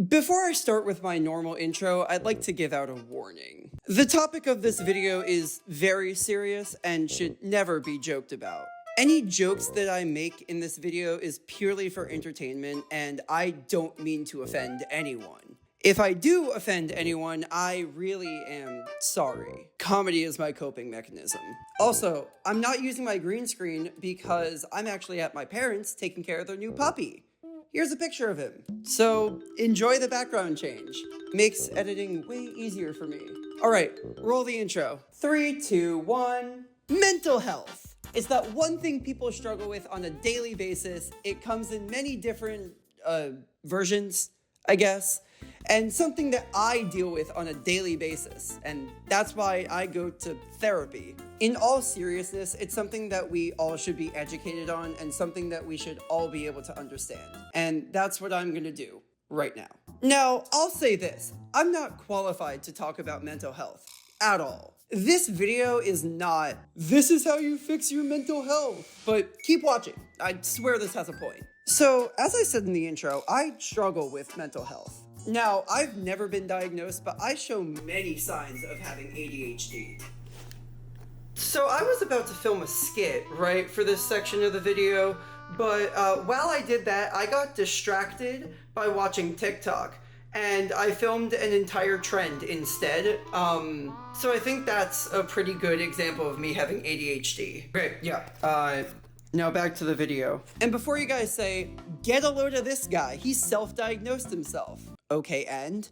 Before I start with my normal intro, I'd like to give out a warning. The topic of this video is very serious and should never be joked about. Any jokes that I make in this video is purely for entertainment, and I don't mean to offend anyone. If I do offend anyone, I really am sorry. Comedy is my coping mechanism. Also, I'm not using my green screen because I'm actually at my parents' taking care of their new puppy. Here's a picture of him. So enjoy the background change. Makes editing way easier for me. All right, roll the intro. 3, 2, 1. Mental health. It's that one thing people struggle with on a daily basis. It comes in many different versions, I guess, and something that I deal with on a daily basis, and that's why I go to therapy. In all seriousness, it's something that we all should be educated on and something that we should all be able to understand, and that's what I'm gonna do right now. Now, I'll say this, I'm not qualified to talk about mental health at all. This video is not, this is how you fix your mental health, but keep watching. I swear this has a point. So, as I said in the intro, I struggle with mental health. Now, I've never been diagnosed, but I show many signs of having ADHD. So I was about to film a skit, right, for this section of the video, but while I did that, I got distracted by watching TikTok, and I filmed an entire trend instead. So I think that's a pretty good example of me having ADHD. Great, yeah. Now back to the video. And before you guys say, get a load of this guy, he self-diagnosed himself. Okay, and?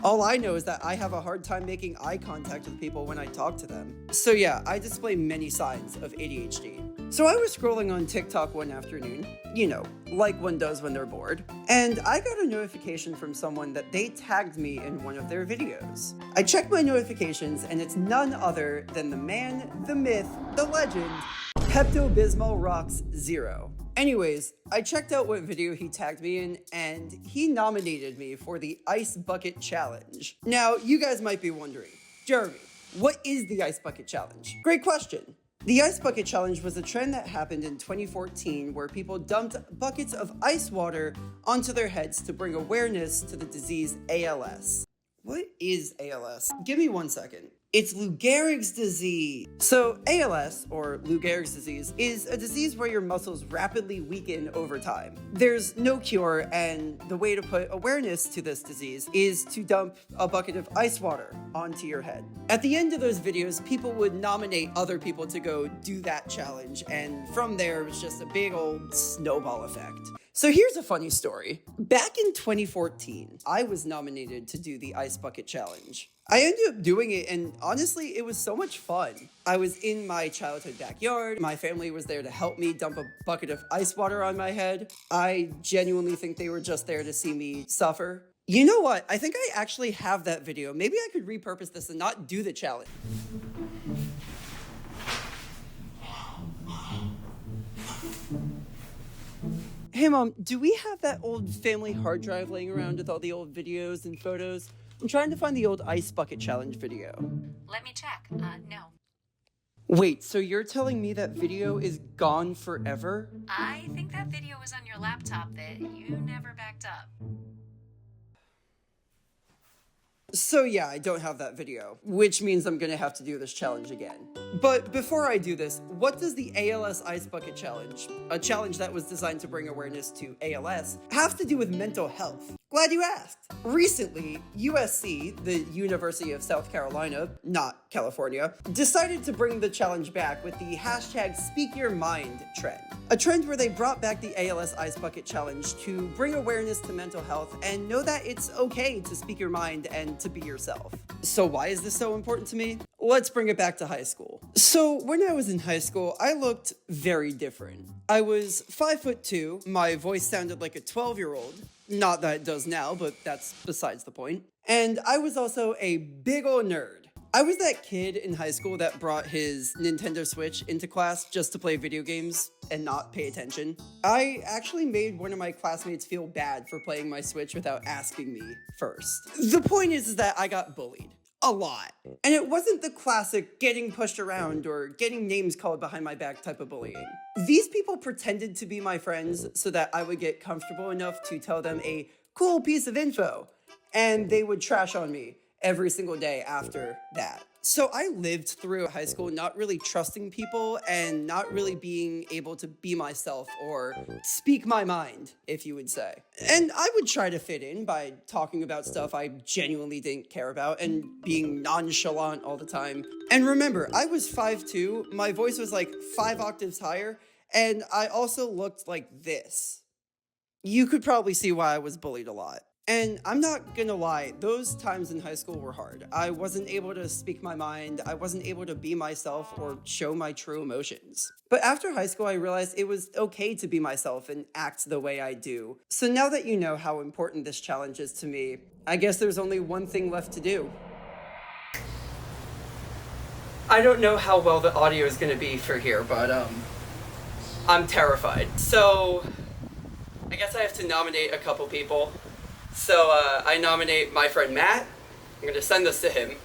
All I know is that I have a hard time making eye contact with people when I talk to them. So yeah, I display many signs of ADHD. So I was scrolling on TikTok one afternoon, you know, like one does when they're bored, and I got a notification from someone that they tagged me in one of their videos. I checked my notifications, and it's none other than the man, the myth, the legend, Pepto-Bismol Rocks Zero. Anyways, I checked out what video he tagged me in, and he nominated me for the Ice Bucket Challenge. Now, you guys might be wondering, Jeremy, what is the Ice Bucket Challenge? Great question. The Ice Bucket Challenge was a trend that happened in 2014 where people dumped buckets of ice water onto their heads to bring awareness to the disease ALS. What is ALS? Give me 1 second. It's Lou Gehrig's disease. So ALS, or Lou Gehrig's disease, is a disease where your muscles rapidly weaken over time. There's no cure, and the way to put awareness to this disease is to dump a bucket of ice water onto your head. At the end of those videos, people would nominate other people to go do that challenge, and from there, it was just a big old snowball effect. So here's a funny story. Back in 2014, I was nominated to do the Ice Bucket Challenge. I ended up doing it, and honestly, it was so much fun. I was in my childhood backyard. My family was there to help me dump a bucket of ice water on my head. I genuinely think they were just there to see me suffer. You know what? I think I actually have that video. Maybe I could repurpose this and not do the challenge. Hey Mom, do we have that old family hard drive laying around with all the old videos and photos? I'm trying to find the old Ice Bucket Challenge video. Let me check. No. Wait, so you're telling me that video is gone forever? I think that video was on your laptop that you never backed up. So yeah, I don't have that video, which means I'm gonna have to do this challenge again. But before I do this, what does the ALS Ice Bucket Challenge, a challenge that was designed to bring awareness to ALS, have to do with mental health? Glad you asked. Recently, USC, the University of South Carolina, not California, decided to bring the challenge back with the hashtag Speak Your Mind trend. A trend where they brought back the ALS Ice Bucket Challenge to bring awareness to mental health and know that it's okay to speak your mind and to be yourself. So why is this so important to me? Let's bring it back to high school. So when I was in high school, I looked very different. I was 5'2", my voice sounded like a 12-year-old. Not that it does now, but that's besides the point. And I was also a big ol' nerd. I was that kid in high school that brought his Nintendo Switch into class just to play video games and not pay attention. I actually made one of my classmates feel bad for playing my Switch without asking me first. The point is that I got bullied. A lot. And it wasn't the classic getting pushed around or getting names called behind my back type of bullying. These people pretended to be my friends so that I would get comfortable enough to tell them a cool piece of info. and they would trash on me every single day after that. So I lived through high school not really trusting people and not really being able to be myself or speak my mind, if you would say. And I would try to fit in by talking about stuff I genuinely didn't care about and being nonchalant all the time. And remember, I was 5'2", my voice was like 5 octaves higher, and I also looked like this. You could probably see why I was bullied a lot. And I'm not gonna lie, those times in high school were hard. I wasn't able to speak my mind, I wasn't able to be myself or show my true emotions. But after high school, I realized it was okay to be myself and act the way I do. So now that you know how important this challenge is to me, I guess there's only one thing left to do. I don't know how well the audio is gonna be for here, but I'm terrified. So I guess I have to nominate a couple people. So I nominate my friend Matt. I'm going to send this to him.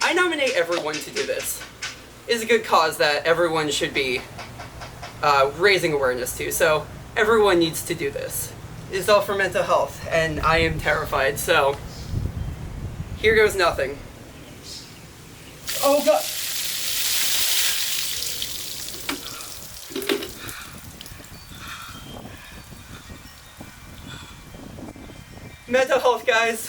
I nominate everyone to do this. It's a good cause that everyone should be raising awareness to. So everyone needs to do this. It's all for mental health, and I am terrified. So here goes nothing. Oh God. Mental health, guys.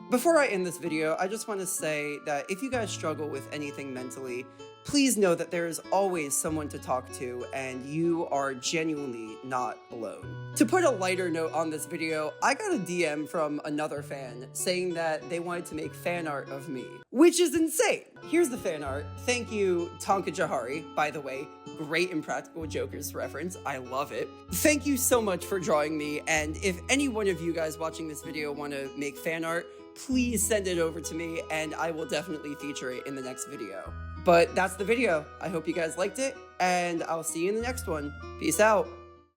Before I end this video, I just want to say that if you guys struggle with anything mentally, please know that there is always someone to talk to and you are genuinely not alone. To put a lighter note on this video, I got a DM from another fan saying that they wanted to make fan art of me, which is insane. Here's the fan art. Thank you, Tonka Jahari, by the way. Great Impractical Jokers reference. I love it. Thank you so much for drawing me, and if any one of you guys watching this video want to make fan art, please send it over to me and I will definitely feature it in the next video. But that's the video. I hope you guys liked it, and I'll see you in the next one. Peace out.